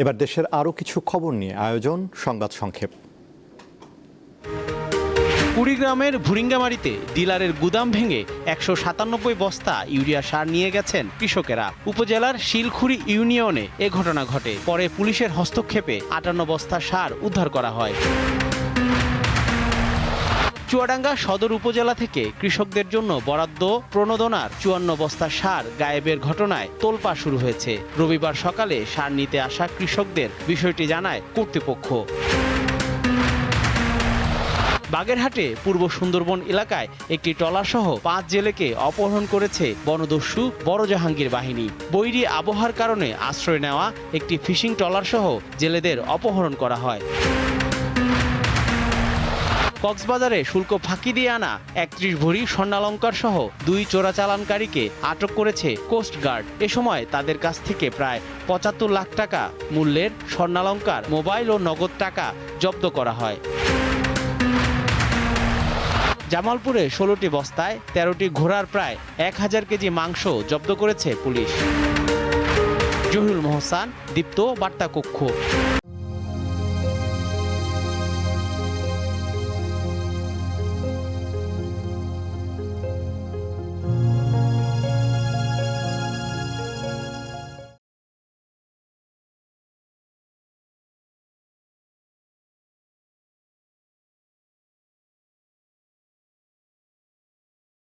এবার দেশের আরও কিছু খবর নিয়ে আয়োজন সংবাদ সংক্ষেপ। কুড়িগ্রামের ভুরিঙ্গামারীতে ডিলারের গুদাম ভেঙে ১৯৭ বস্তা ইউরিয়া সার নিয়ে গেছেন কৃষকেরা। উপজেলার শিলখুড়ি ইউনিয়নে এ ঘটনা ঘটে। পরে পুলিশের হস্তক্ষেপে ৫৮ বস্তা সার উদ্ধার করা হয়। চুয়াডাঙ্গা সদর উপজেলা থেকে কৃষকদের জন্য বরাদ্দ প্রণোদনার ৫৪ বস্তা সার গায়েবের ঘটনায় তোলপাড় শুরু হয়েছে। রবিবার সকালে সার নিতে আসা কৃষকদের বিষয়টি জানায় কর্তৃপক্ষ। বাগেরহাটে পূর্ব সুন্দরবন এলাকায় একটি ট্রলারসহ ৫ জেলেকে অপহরণ করেছে বনদস্যু বড় জাহাঙ্গীর বাহিনী। বৈরী আবহাওয়ার কারণে আশ্রয় নেওয়া একটি ফিশিং ট্রলারসহ জেলেদের অপহরণ করা হয়। কক্সবাজারে শুল্ক ফাঁকি দিয়ে আনা ৩১ ভরি স্বর্ণালংকার সহ ২ চোরাচালানকারীকে আটক করেছে কোস্টগার্ড। এ সময় তাদের কাছ থেকে প্রায় ৭৫ লাখ টাকা মূল্যের স্বর্ণালংকার, মোবাইল ও নগদ টাকা জব্দ করা হয়। জামালপুরে ১৬টি বস্তায় ১৩টি ঘোড়ার প্রায় ১,০০০ কেজি মাংস জব্দ করেছে পুলিশ। জহিরুল মোহসান, দীপ্ত বার্তা কক্ষ।